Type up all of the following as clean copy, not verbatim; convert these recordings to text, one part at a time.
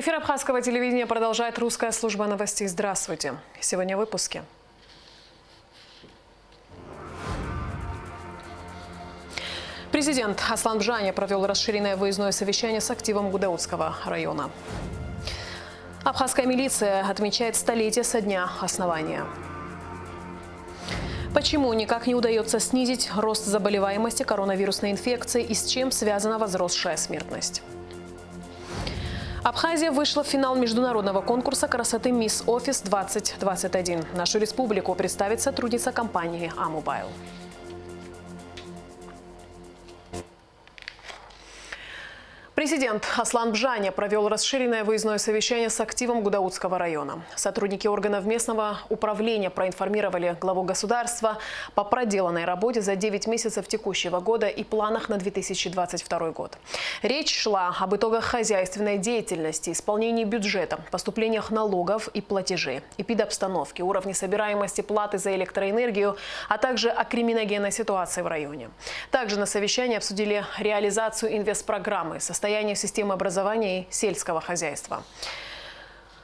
Эфир абхазского телевидения продолжает русская служба новостей. Здравствуйте. Сегодня в выпуске. Президент Аслан Бжаня провел расширенное выездное совещание с активом Гудаутского района. Абхазская милиция отмечает столетие со дня основания. Почему никак не удается снизить рост заболеваемости коронавирусной инфекцией и с чем связана возросшая смертность? Абхазия вышла в финал международного конкурса красоты «Мисс Офис-2021». Нашу республику представит сотрудница компании «Амобайл». Президент Аслан Бжаня провел расширенное выездное совещание с активом Гудаутского района. Сотрудники органов местного управления проинформировали главу государства по проделанной работе за 9 месяцев текущего года и планах на 2022 год. Речь шла об итогах хозяйственной деятельности, исполнении бюджета, поступлениях налогов и платежей, эпидобстановке, уровне собираемости платы за электроэнергию, а также о криминогенной ситуации в районе. Также на совещании обсудили реализацию инвестпрограммы, состояние системы образования и сельского хозяйства.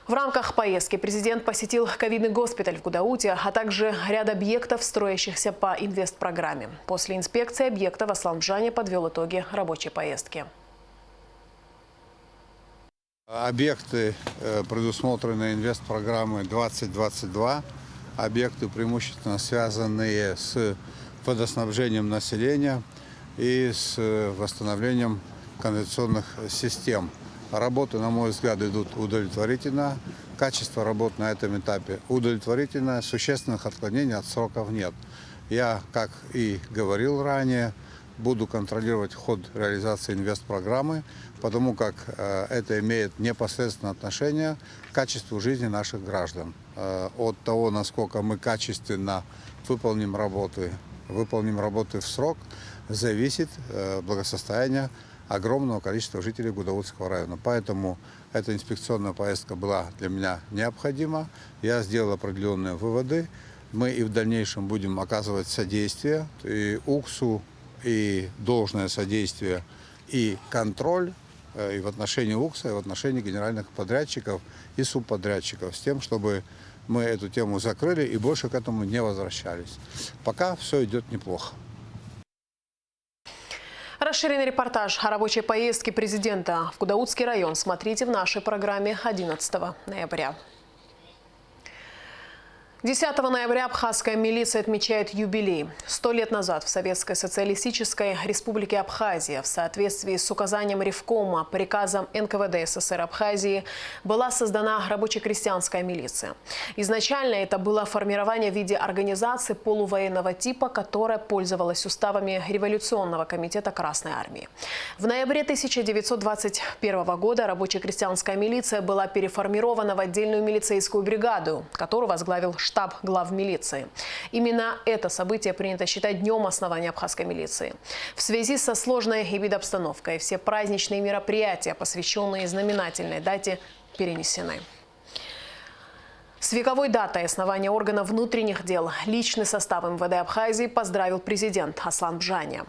В рамках поездки президент посетил ковидный госпиталь в Гудауте, а также ряд объектов, строящихся по инвестпрограмме. После инспекции объектов Аслан Бжаня подвел итоги рабочей поездки. Объекты, предусмотренные инвестпрограммой 2022, объекты преимущественно связанные с водоснабжением населения и с восстановлением канализационных систем. Работы, на мой взгляд, идут удовлетворительно. Качество работ на этом этапе удовлетворительно. Существенных отклонений от сроков нет. Я, как и говорил ранее, буду контролировать ход реализации инвестпрограммы, потому как это имеет непосредственное отношение к качеству жизни наших граждан. От того, насколько мы качественно выполним работы в срок, зависит благосостояние огромного количества жителей Гудаутского района. Поэтому эта инспекционная поездка была для меня необходима. Я сделал определенные выводы. Мы и в дальнейшем будем оказывать содействие и УКСу, и должное содействие, и контроль и в отношении УКСа, и в отношении генеральных подрядчиков и субподрядчиков, с тем, чтобы мы эту тему закрыли и больше к этому не возвращались. Пока все идет неплохо. Расширенный репортаж о рабочей поездке президента в Гудаутский район смотрите в нашей программе 11 ноября. 10 ноября абхазская милиция отмечает юбилей. 100 лет назад в Советской Социалистической Республике Абхазия в соответствии с указанием Ревкома, приказом НКВД СССР Абхазии была создана рабоче-крестьянская милиция. Изначально это было формирование в виде организации полувоенного типа, которая пользовалась уставами Революционного комитета Красной Армии. В ноябре 1921 года рабоче-крестьянская милиция была переформирована в отдельную милицейскую бригаду, которую возглавил штаб глав милиции. Именно это событие принято считать днем основания абхазской милиции. В связи со сложной эпидобстановкой все праздничные мероприятия, посвященные знаменательной дате, перенесены. С вековой датой основания органов внутренних дел личный состав МВД Абхазии поздравил президент Аслан Бжаня.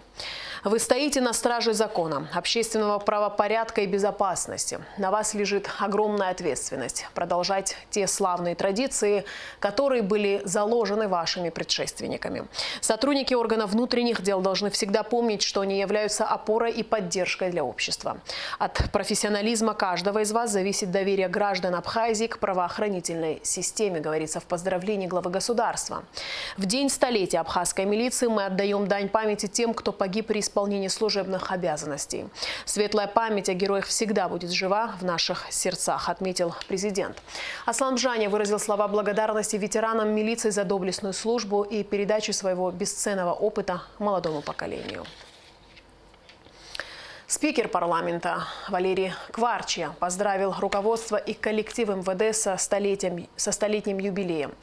Вы стоите на страже закона, общественного правопорядка и безопасности. На вас лежит огромная ответственность продолжать те славные традиции, которые были заложены вашими предшественниками. Сотрудники органов внутренних дел должны всегда помнить, что они являются опорой и поддержкой для общества. От профессионализма каждого из вас зависит доверие граждан Абхазии к правоохранительной системе, говорится в поздравлении главы государства. В день столетия абхазской милиции мы отдаем дань памяти тем, кто погиб при исполнении служебных обязанностей. Светлая память о героях всегда будет жива в наших сердцах, отметил президент. Аслан Бжаня выразил слова благодарности ветеранам милиции за доблестную службу и передачу своего бесценного опыта молодому поколению. Спикер парламента Валерий Кварчия поздравил руководство и коллектив МВД со столетним юбилеем.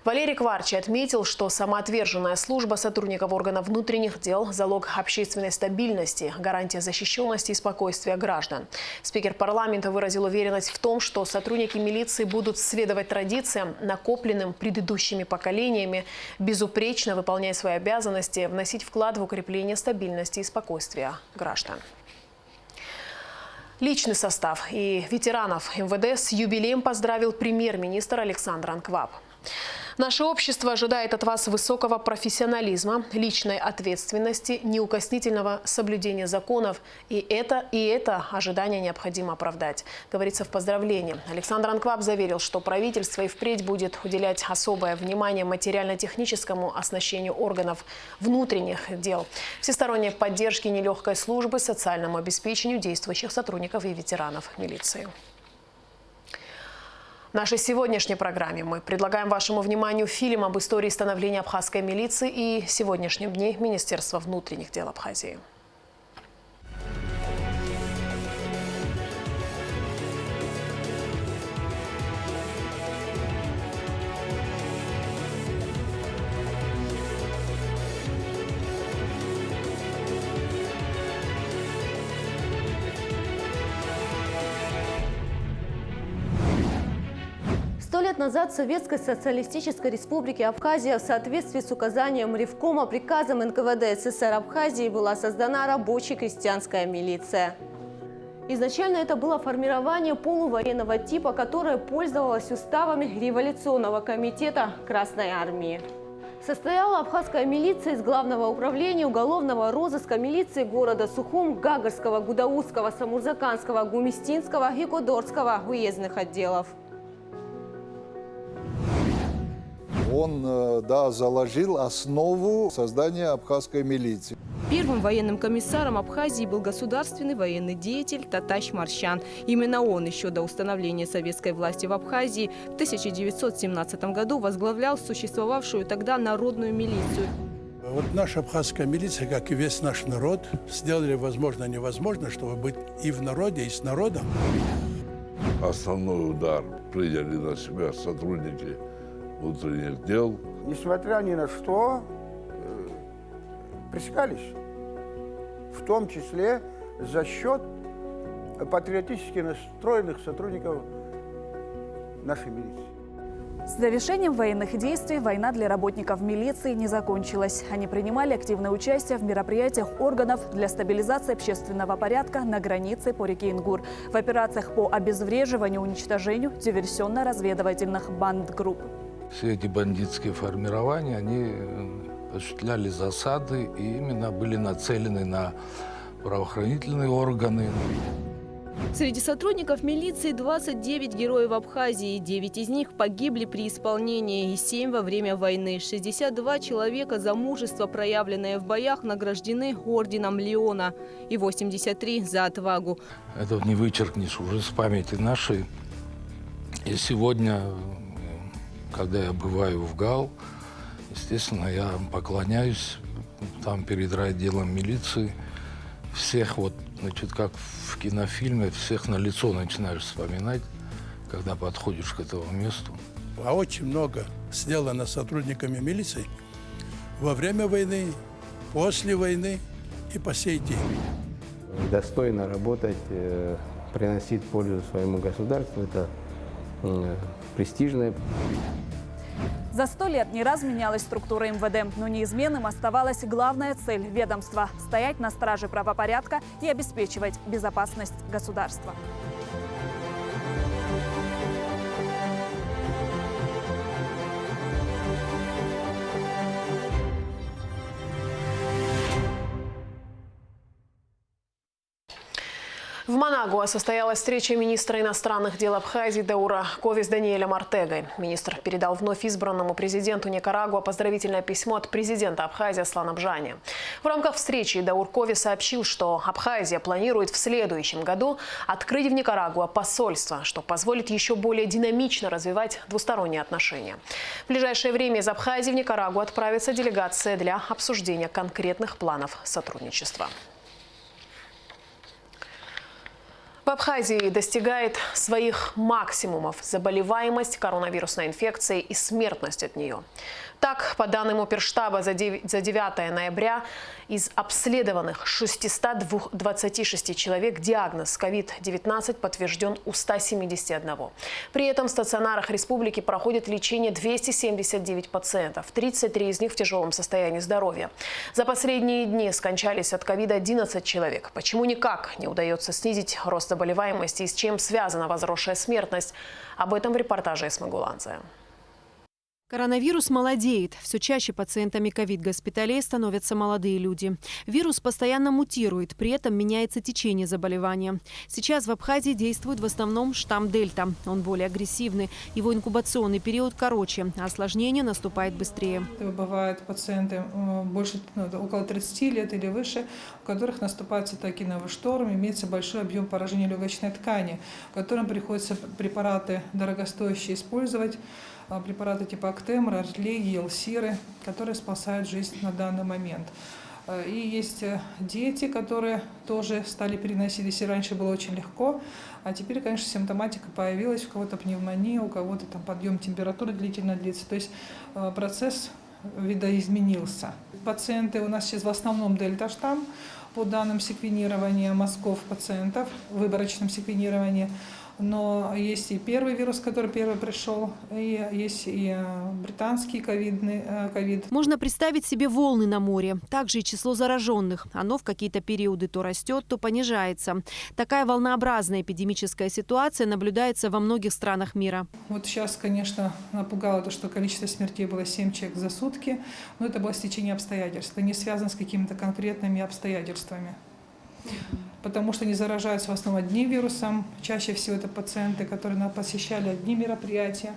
Валерий Кварчий отметил, что самоотверженная служба сотрудников органов внутренних дел – залог общественной стабильности, гарантия защищенности и спокойствия граждан. Спикер парламента выразил уверенность в том, что сотрудники милиции будут следовать традициям, накопленным предыдущими поколениями, безупречно выполняя свои обязанности, вносить вклад в укрепление стабильности и спокойствия граждан. Личный состав и ветеранов МВД с юбилеем поздравил премьер-министр Александр Анкваб. Наше общество ожидает от вас высокого профессионализма, личной ответственности, неукоснительного соблюдения законов. И это ожидание необходимо оправдать, говорится в поздравлении. Александр Анкваб заверил, что правительство и впредь будет уделять особое внимание материально-техническому оснащению органов внутренних дел, всесторонней поддержке нелегкой службы, социальному обеспечению действующих сотрудников и ветеранов милиции. В нашей сегодняшней программе мы предлагаем вашему вниманию фильм об истории становления абхазской милиции и сегодняшнем дне Министерства внутренних дел Абхазии. Лет назад в Советской Социалистической Республике Абхазия в соответствии с указанием Ревкома приказом НКВД СССР Абхазии была создана рабочая крестьянская милиция. Изначально это было формирование полувоенного типа, которое пользовалось уставами революционного комитета Красной Армии. Состояла абхазская милиция из Главного управления уголовного розыска милиции города Сухум, Гагарского, Гудаутского, Самурзаканского, Гумистинского и Кодорского уездных отделов. Он заложил основу создания абхазской милиции. Первым военным комиссаром Абхазии был государственный военный деятель Таташ Маршан. Именно он еще до установления советской власти в Абхазии в 1917 году возглавлял существовавшую тогда народную милицию. Вот наша абхазская милиция, как и весь наш народ, сделали возможно невозможно, чтобы быть и в народе, и с народом. Основной удар приняли на себя сотрудники внутренних дел. Несмотря ни на что, пресекались. В том числе за счет патриотически настроенных сотрудников нашей милиции. С завершением военных действий война для работников милиции не закончилась. Они принимали активное участие в мероприятиях органов для стабилизации общественного порядка на границе по реке Ингур, в операциях по обезвреживанию и уничтожению диверсионно-разведывательных бандгрупп. Все эти бандитские формирования, они осуществляли засады и именно были нацелены на правоохранительные органы. Среди сотрудников милиции 29 героев Абхазии. 9 из них погибли при исполнении и 7 во время войны. 62 человека за мужество, проявленное в боях, награждены орденом Леона. И 83 за отвагу. Это не вычеркнешь уже с памяти нашей. И сегодня, когда я бываю в ГАУ, естественно, я поклоняюсь там перед райотделом милиции. Всех вот, значит, как в кинофильме, всех на лицо начинаешь вспоминать, когда подходишь к этому месту. А очень много сделано сотрудниками милиции во время войны, после войны и по сей день. Достойно работать, приносить пользу своему государству – это престижное. За 100 лет не раз менялась структура МВД, но неизменным оставалась главная цель ведомства – стоять на страже правопорядка и обеспечивать безопасность государства. В Манагуа состоялась встреча министра иностранных дел Абхазии Даура Ковис Даниэлем Ортегой. Министр передал вновь избранному президенту Никарагуа поздравительное письмо от президента Абхазии Аслана Бжани. В рамках встречи Даур Ковис сообщил, что Абхазия планирует в следующем году открыть в Никарагуа посольство, что позволит еще более динамично развивать двусторонние отношения. В ближайшее время из Абхазии в Никарагуа отправится делегация для обсуждения конкретных планов сотрудничества. В Абхазии достигает своих максимумов заболеваемость коронавирусной инфекцией и смертность от нее. Так, по данным Оперштаба, за 9 ноября из обследованных 626 человек диагноз COVID-19 подтвержден у 171. При этом в стационарах республики проходит лечение 279 пациентов, 33 из них в тяжелом состоянии здоровья. За последние дни скончались от COVID 11 человек. Почему никак не удается снизить рост заболеваемости заболеваемости и с чем связана возросшая смертность. Об этом в репортаже Эсмы Гуланзе. Коронавирус молодеет. Все чаще пациентами ковид-госпиталей становятся молодые люди. Вирус постоянно мутирует, при этом меняется течение заболевания. Сейчас в Абхазии действует в основном штамм Дельта. Он более агрессивный, его инкубационный период короче, а осложнение наступает быстрее. Бывают пациенты около 30 лет или выше, у которых наступает цитокиновый шторм, имеется большой объем поражения легочной ткани, которым приходится препараты дорогостоящие использовать, препараты типа Актемра, Артлеги, Елсиры, которые спасают жизнь на данный момент. И есть дети, которые тоже стали переносить, если раньше было очень легко, а теперь, конечно, симптоматика появилась, у кого-то пневмония, у кого-то там подъем температуры длительно длится, то есть процесс видоизменился. Пациенты у нас сейчас в основном дельта-штамм, по данным секвенирования мозгов пациентов, выборочном секвенировании. Но есть и первый вирус, который первый пришел, и есть и британский ковид. Можно представить себе волны на море. Также и число зараженных. Оно в какие-то периоды то растет, то понижается. Такая волнообразная эпидемическая ситуация наблюдается во многих странах мира. Вот сейчас, конечно, напугало то, что количество смертей было 7 человек за сутки. Но это было стечение обстоятельств. Это не связано с какими-то конкретными обстоятельствами. Потому что не заражаются в основном одним вирусом. Чаще всего это пациенты, которые посещали одни мероприятия.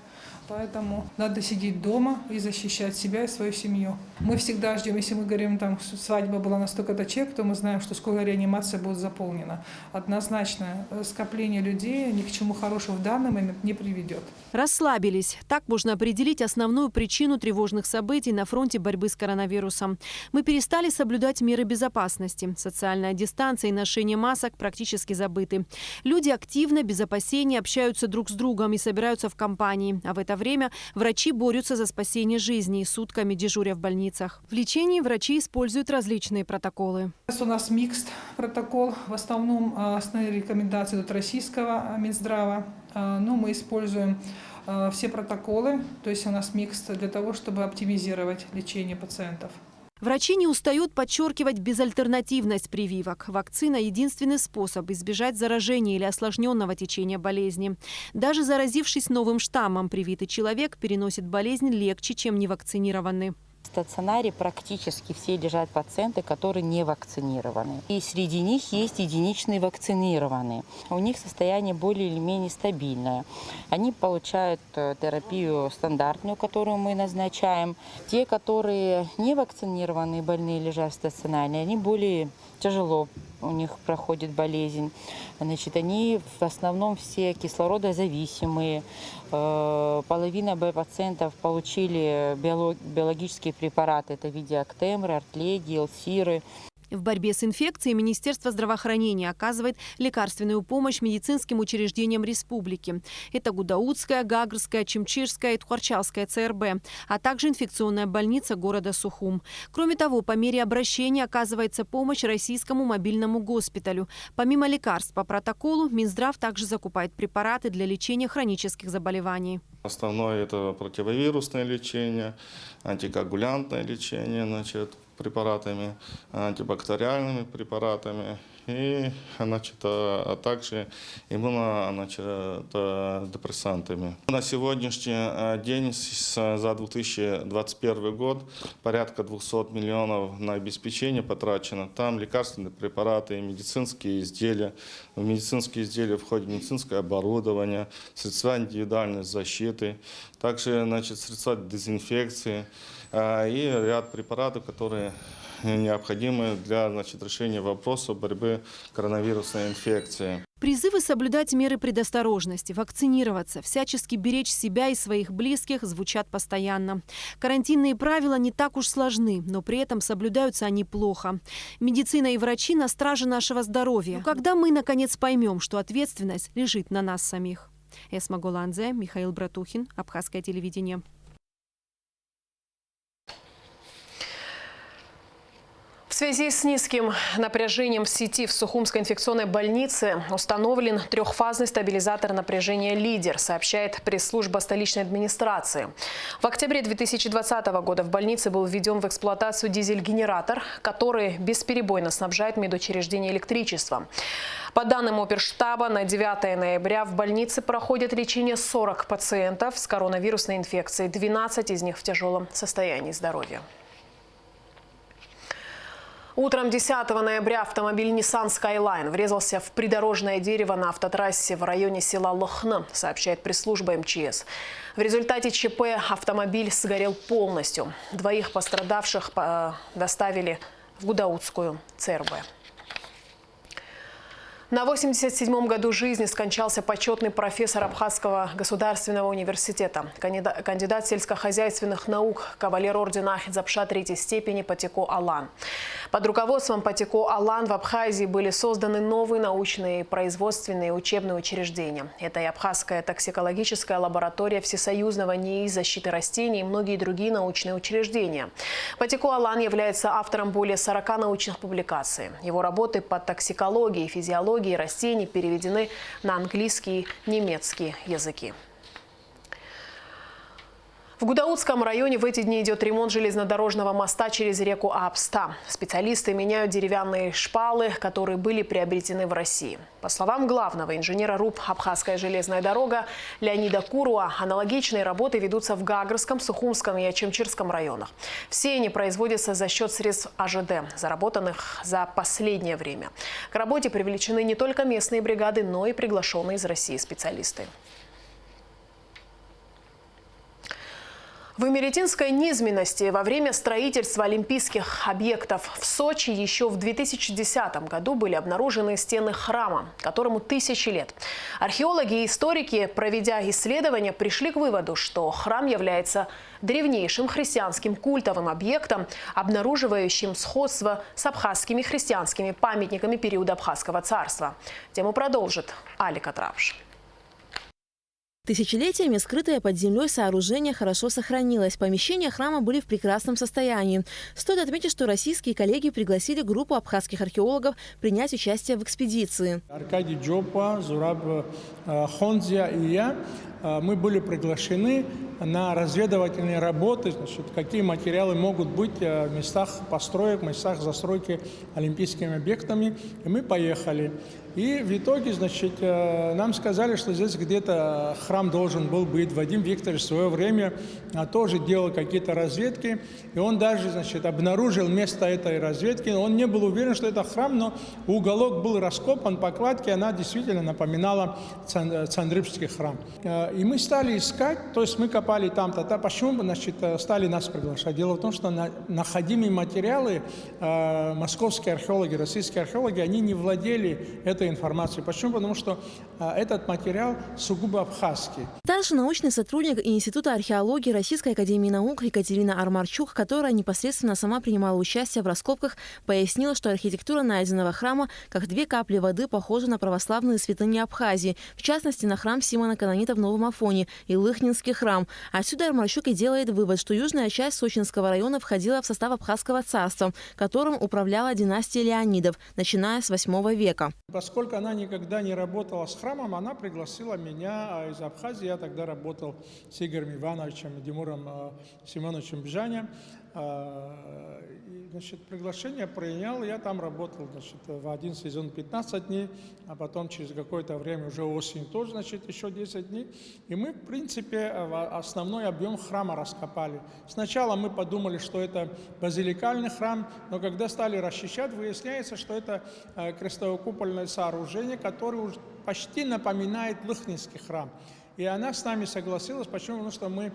Поэтому надо сидеть дома и защищать себя и свою семью. Мы всегда ждем, если мы говорим, там свадьба была на столько-то человек, то мы знаем, что скоро реанимация будет заполнена. Однозначно скопление людей ни к чему хорошему в данный момент не приведет. Расслабились. Так можно определить основную причину тревожных событий на фронте борьбы с коронавирусом. Мы перестали соблюдать меры безопасности. Социальная дистанция и ношение масок практически забыты. Люди активно, без опасений общаются друг с другом и собираются в компании. А в это время врачи борются за спасение жизней, сутками дежуря в больницах. В лечении врачи используют различные протоколы. Сейчас у нас микс протокол. В основном основные рекомендации идут российского Минздрава. Но мы используем все протоколы, то есть у нас микс для того, чтобы оптимизировать лечение пациентов. Врачи не устают подчеркивать безальтернативность прививок. Вакцина – единственный способ избежать заражения или осложненного течения болезни. Даже заразившись новым штаммом, привитый человек переносит болезнь легче, чем невакцинированный. В стационаре практически все лежат пациенты, которые не вакцинированы. И среди них есть единичные вакцинированные. У них состояние более или менее стабильное. Они получают терапию стандартную, которую мы назначаем. Те, которые не вакцинированные, больные лежат в стационаре, они более тяжело у них проходит болезнь. Значит, они в основном все кислородозависимые. Половина пациентов получили биологические препараты. Это в виде Актемра, Артлеги, Елсиры. В борьбе с инфекцией Министерство здравоохранения оказывает лекарственную помощь медицинским учреждениям республики. Это Гудаутская, Гагрская, Чимчирская и Тхуарчалская ЦРБ, а также инфекционная больница города Сухум. Кроме того, по мере обращения оказывается помощь российскому мобильному госпиталю. Помимо лекарств по протоколу, Минздрав также закупает препараты для лечения хронических заболеваний. Основное – это противовирусное лечение, антикоагулянтное лечение, препаратами, антибактериальными препаратами и а также иммунодепрессантами. На сегодняшний день за 2021 год порядка 200 миллионов на обеспечение потрачено. Там лекарственные препараты, медицинские изделия. В медицинские изделия входит медицинское оборудование, средства индивидуальной защиты, также средства дезинфекции и ряд препаратов, которые необходимы для решения вопроса борьбы с коронавирусной инфекцией. Призывы соблюдать меры предосторожности, вакцинироваться, всячески беречь себя и своих близких звучат постоянно. Карантинные правила не так уж сложны, но при этом соблюдаются они плохо. Медицина и врачи на страже нашего здоровья. Но когда мы, наконец, поймем, что ответственность лежит на нас самих? Эсма Гуланзе, Михаил Братухин, Абхазское телевидение. В связи с низким напряжением в сети в Сухумской инфекционной больнице установлен трехфазный стабилизатор напряжения «Лидер», сообщает пресс-служба столичной администрации. В октябре 2020 года в больнице был введен в эксплуатацию дизель-генератор, который бесперебойно снабжает медучреждение электричеством. По данным оперштаба, на 9 ноября в больнице проходит лечение 40 пациентов с коронавирусной инфекцией, 12 из них в тяжелом состоянии здоровья. Утром 10 ноября автомобиль Nissan Skyline врезался в придорожное дерево на автотрассе в районе села Лохны, сообщает пресс-служба МЧС. В результате ЧП автомобиль сгорел полностью. Двоих пострадавших доставили в Гудаутскую ЦРБ. На 87-м году жизни скончался почетный профессор Абхазского государственного университета, кандидат сельскохозяйственных наук, кавалер ордена Ахетзапша 3-й степени Патико Алан. Под руководством Патико Алан в Абхазии были созданы новые научные, производственные и учебные учреждения. Это и Абхазская токсикологическая лаборатория Всесоюзного НИИ защиты растений и многие другие научные учреждения. Патико Алан является автором более 40 научных публикаций. Его работы по токсикологии и физиологии растений переведены на английский и немецкий языки. В Гудаутском районе в эти дни идет ремонт железнодорожного моста через реку Апста. Специалисты меняют деревянные шпалы, которые были приобретены в России. По словам главного инженера РУП «Абхазская железная дорога» Леонида Куруа, аналогичные работы ведутся в Гагрском, Сухумском и Ачимчирском районах. Все они производятся за счет средств АЖД, заработанных за последнее время. К работе привлечены не только местные бригады, но и приглашенные из России специалисты. В Имеретинской низменности во время строительства олимпийских объектов в Сочи еще в 2010 году были обнаружены стены храма, которому 1000 лет. Археологи и историки, проведя исследования, пришли к выводу, что храм является древнейшим христианским культовым объектом, обнаруживающим сходство с абхазскими христианскими памятниками периода Абхазского царства. Тему продолжит Алика Трапш. Тысячелетиями скрытое под землей сооружение хорошо сохранилось. Помещения храма были в прекрасном состоянии. Стоит отметить, что российские коллеги пригласили группу абхазских археологов принять участие в экспедиции. Аркадий Джопа, Зураб Хонзия и я, мы были приглашены на разведывательные работы, значит, какие материалы могут быть в местах построек, в местах застройки олимпийскими объектами. И мы поехали. И в итоге, значит, нам сказали, что здесь где-то храм должен был быть. Вадим Викторович в свое время тоже делал какие-то разведки. И он даже, значит, обнаружил место этой разведки. Он не был уверен, что это храм, но уголок был раскопан по кладке. Она действительно напоминала Цандрыбский храм. И мы стали искать, то есть мы копали там-то. Почему, значит, стали нас приглашать? Дело в том, что находимые материалы московские археологи, российские археологи, они не владели этой информацией. Почему? Потому что этот материал сугубо абхазский. Старший научный сотрудник Института археологии Российской академии наук Екатерина Армарчук, которая непосредственно сама принимала участие в раскопках, пояснила, что архитектура найденного храма, как 2 капли воды, похожа на православные святыни Абхазии, в частности, на храм Симона Канонита в Новом Афоне и Лыхнинский храм. Отсюда Армарчук и делает вывод, что южная часть Сочинского района входила в состав Абхазского царства, которым управляла династия Леонидов, начиная с VIII века. Поскольку она никогда не работала с храмом, она пригласила меня из Абхазии. Я тогда работал с Игорем Ивановичем и Димуром Семеновичем Бжаня. Значит, приглашение принял, я там работал, значит, в один сезон 15 дней, а потом через какое-то время, уже осень тоже, значит, еще 10 дней. И мы, в принципе, основной объем храма раскопали. Сначала мы подумали, что это базиликальный храм, но когда стали расчищать, выясняется, что это крестово-купольное сооружение, которое уже почти напоминает Лыхнинский храм. И она с нами согласилась. Почему? Потому что мы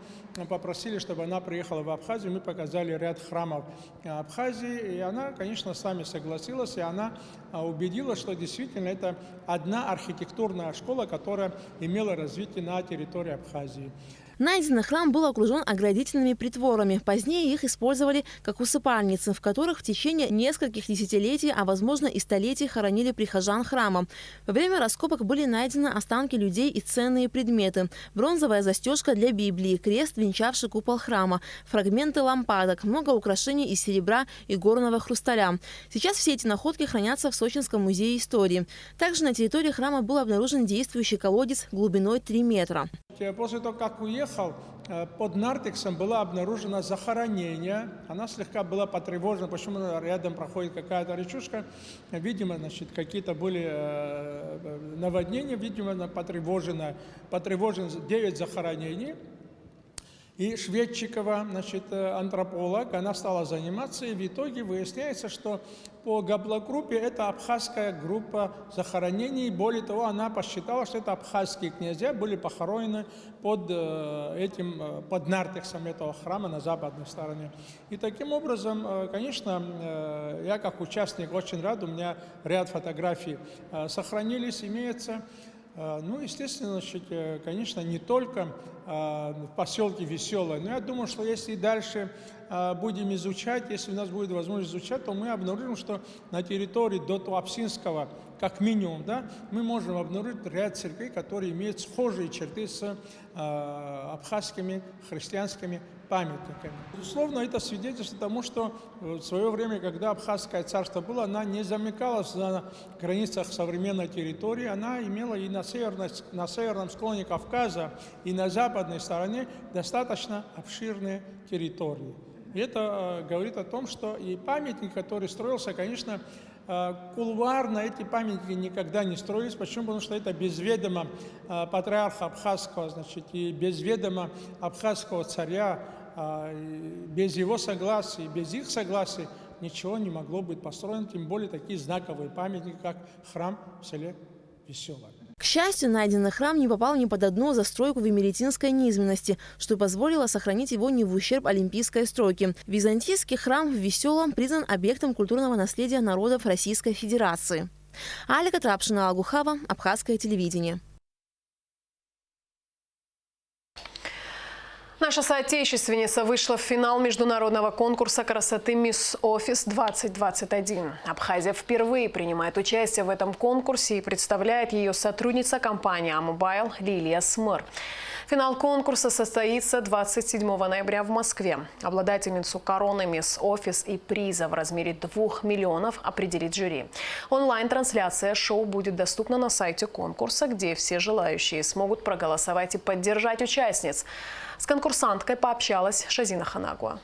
попросили, чтобы она приехала в Абхазию. Мы показали ряд храмов Абхазии. И она, конечно, с нами согласилась. И она убедилась, что действительно это одна архитектурная школа, которая имела развитие на территории Абхазии. Найденный храм был окружен оградительными притворами. Позднее их использовали как усыпальницы, в которых в течение нескольких десятилетий, а возможно и столетий, хоронили прихожан храма. Во время раскопок были найдены останки людей и ценные предметы. Бронзовая застежка для Библии, крест, венчавший купол храма, фрагменты лампадок, много украшений из серебра и горного хрусталя. Сейчас все эти находки хранятся в Сочинском музее истории. Также на территории храма был обнаружен действующий колодец глубиной 3 метра. После того, как уехал, под нартексом было обнаружено захоронение. Она слегка была потревожена, почему рядом проходит какая-то речушка. Видимо, значит, какие-то были наводнения, видимо, потревожено 9 захоронений. И Шведчикова, значит, антрополог, она стала заниматься, и в итоге выясняется, что по гаплогруппе это абхазская группа захоронений. Более того, она посчитала, что это абхазские князья были похоронены под нартексом этого храма на западной стороне. И таким образом, конечно, я как участник очень рад, у меня ряд фотографий сохранились, имеется. Ну, естественно, значит, конечно, не только в поселке Веселое, но я думаю, что если дальше будем изучать, если у нас будет возможность изучать, то мы обнаружим, что на территории до Туапсинского, как минимум, да, мы можем обнаружить ряд церквей, которые имеют схожие черты с абхазскими христианскими памятниками. Безусловно, это свидетельствует тому, что в свое время, когда Абхазское царство было, она не замыкалась на границах современной территории, она имела и на северном склоне Кавказа, и на западной стороне достаточно обширные территории. И это говорит о том, что и памятник, который строился, конечно, кулуарно эти памятники никогда не строились. Почему? Потому что это без ведома патриарха Абхазского, значит, и без ведома абхазского царя, без его согласия, без их согласия ничего не могло быть построено, тем более такие знаковые памятники, как храм в селе Веселое. К счастью, найденный храм не попал ни под одну застройку вимеретинской низменности, что позволило сохранить его не в ущерб олимпийской стройке. Византийский храм в Веселом признан объектом культурного наследия народов Российской Федерации. Алика Трапшина, Алгухава, Абхазское телевидение. Наша соотечественница вышла в финал международного конкурса красоты «Мисс Офис-2021». Абхазия впервые принимает участие в этом конкурсе и представляет ее сотрудница компании «Амобайл» Лилия Смыр. Финал конкурса состоится 27 ноября в Москве. Обладательницу короны «Мисс Офис» и приза в размере 2 миллионов определит жюри. Онлайн-трансляция шоу будет доступна на сайте конкурса, где все желающие смогут проголосовать и поддержать участниц. С конкурсанткой пообщалась Шазина Ханагуа.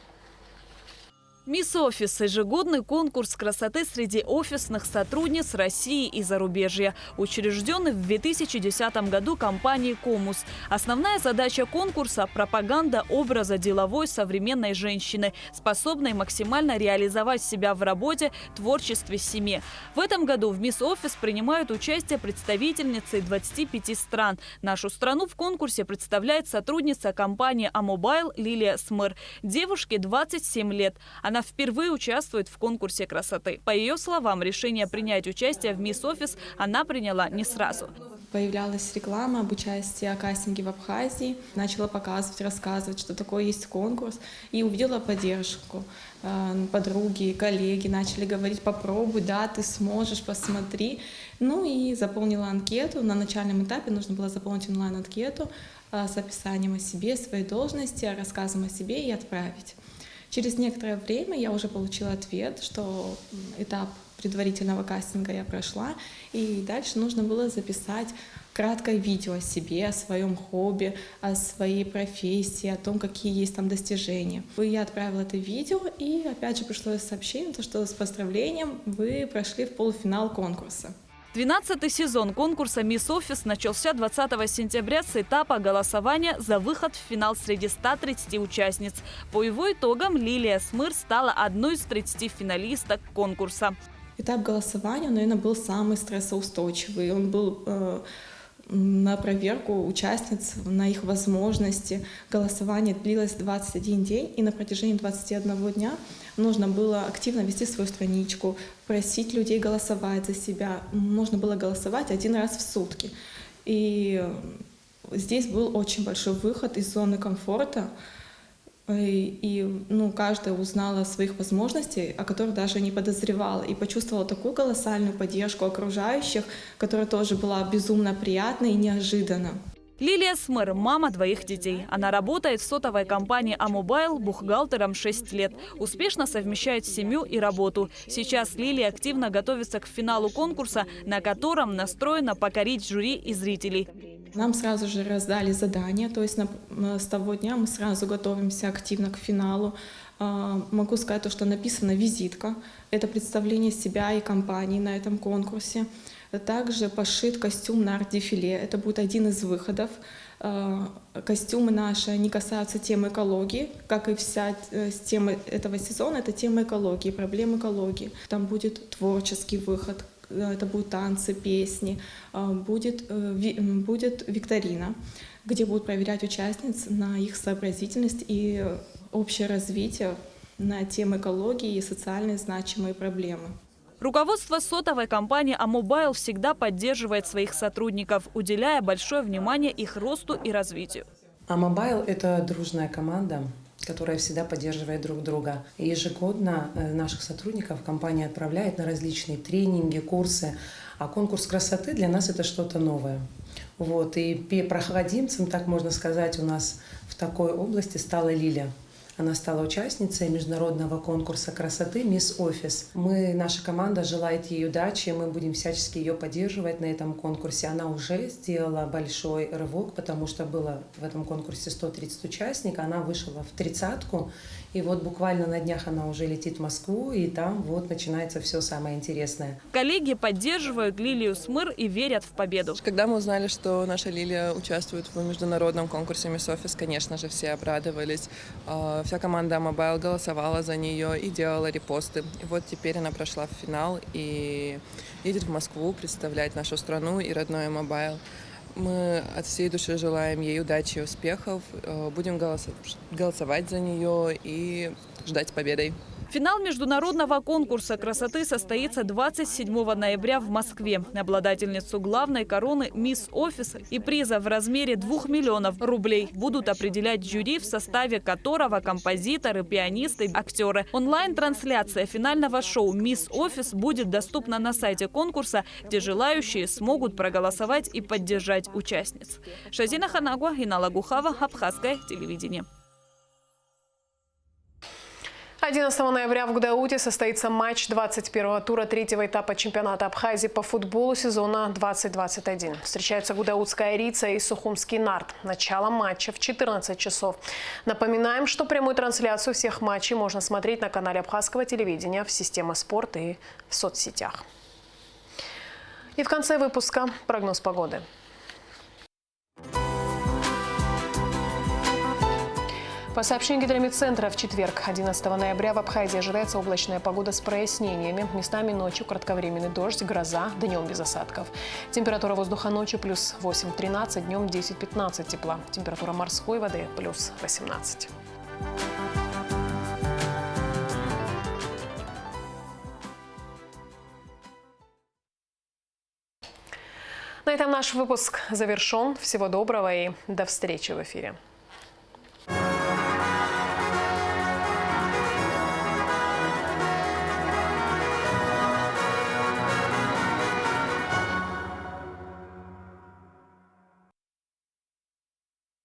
«Мисс Офис» – ежегодный конкурс красоты среди офисных сотрудниц России и зарубежья, учрежденный в 2010 году компанией «Комус». Основная задача конкурса – пропаганда образа деловой современной женщины, способной максимально реализовать себя в работе, творчестве, семье. В этом году в «Мисс Офис» принимают участие представительницы 25 стран. Нашу страну в конкурсе представляет сотрудница компании «Амобайл» Лилия Смыр. Девушке 27 лет. Она впервые участвует в конкурсе красоты. По ее словам, решение принять участие в «Мисс Офис» она приняла не сразу. Появлялась реклама об участии о кастинге в Абхазии. Начала показывать, рассказывать, что такое есть конкурс. И увидела поддержку. Подруги, коллеги начали говорить: попробуй, да, ты сможешь, посмотри. Ну и заполнила анкету. На начальном этапе нужно было заполнить онлайн-анкету с описанием о себе, своей должности, рассказом о себе и отправить. Через некоторое время я уже получила ответ, что этап предварительного кастинга я прошла, и дальше нужно было записать краткое видео о себе, о своем хобби, о своей профессии, о том, какие есть там достижения. Я отправила это видео, и опять же пришло сообщение, что с поздравлением вы прошли в полуфинал конкурса. 12-й сезон конкурса «Мисс Офис» начался 20 сентября с этапа голосования за выход в финал среди 130 участниц. По его итогам Лилия Смыр стала одной из 30 финалисток конкурса. Этап голосования, наверное, был самый стрессоустойчивый. Он был на проверку участниц, на их возможности. Голосование длилось 21 день, и на протяжении 21 дня нужно было активно вести свою страничку, просить людей голосовать за себя. Можно было голосовать 1 раз в сутки. И Здесь был очень большой выход из зоны комфорта, и каждая узнала о своих возможностях, о которых даже не подозревала, и почувствовала такую колоссальную поддержку окружающих, которая тоже была безумно приятна и неожиданна. Лилия Смыр – мама двоих детей. Она работает в сотовой компании «Амобайл» бухгалтером 6 лет. Успешно совмещает семью и работу. Сейчас Лилия активно готовится к финалу конкурса, на котором настроена покорить жюри и зрителей. Нам сразу же раздали задание, то есть с того дня мы сразу готовимся активно к финалу. Могу сказать, что написана визитка. Это представление себя и компании на этом конкурсе. Также пошит костюм на арт-дефиле. Это будет один из выходов. Костюмы наши не касаются темы экологии, как и вся тема этого сезона. Это тема экологии, проблем экологии. Там будет творческий выход. Это будут танцы, песни, будет викторина, где будут проверять участниц на их сообразительность и общее развитие на темы экологии и социальные значимые проблемы. Руководство сотовой компании «Амобайл» всегда поддерживает своих сотрудников, уделяя большое внимание их росту и развитию. «Амобайл» – это дружная команда, которая всегда поддерживает друг друга. И ежегодно наших сотрудников компания отправляет на различные тренинги, курсы. А конкурс красоты для нас – это что-то новое. И проходимцем, так можно сказать, у нас в такой области стала Лиля. Она стала участницей международного конкурса красоты «Мисс Офис». Наша команда желает ей удачи, мы будем всячески ее поддерживать на этом конкурсе. Она уже сделала большой рывок, потому что было в этом конкурсе 130 участников, она вышла в 30-ку. И буквально на днях она уже летит в Москву, и там начинается все самое интересное. Коллеги поддерживают Лилию Смыр и верят в победу. Когда мы узнали, что наша Лилия участвует в международном конкурсе «Мисс Офис», конечно же, все обрадовались. Вся команда «Амобайл» голосовала за нее и делала репосты. И теперь она прошла в финал и едет в Москву представлять нашу страну и родной «Амобайл». Мы от всей души желаем ей удачи и успехов. Будем голосовать за нее и ждать победы. Финал международного конкурса красоты состоится 27 ноября в Москве. Обладательницу главной короны «Мисс Офис» и приза в размере 2 миллионов рублей будут определять жюри, в составе которого композиторы, пианисты, актеры. Онлайн-трансляция финального шоу «Мисс Офис» будет доступна на сайте конкурса, где желающие смогут проголосовать и поддержать участниц. Шазина Ханагуа, Инала Гухава, Абхазское телевидение. 11 ноября в Гудауте состоится матч 21-го тура 3-го этапа чемпионата Абхазии по футболу сезона 2021. Встречаются Гудаутская Рица и Сухумский Нарт. Начало матча в 14 часов. Напоминаем, что прямую трансляцию всех матчей можно смотреть на канале Абхазского телевидения в системе «Спорт» и в соцсетях. И в конце выпуска прогноз погоды. По сообщению Гидрометцентра, в четверг, 11 ноября, в Абхазии ожидается облачная погода с прояснениями. Местами ночью кратковременный дождь, гроза, днем без осадков. Температура воздуха ночью плюс 8-13, днем 10-15 тепла. Температура морской воды плюс 18. На этом наш выпуск завершен. Всего доброго и до встречи в эфире.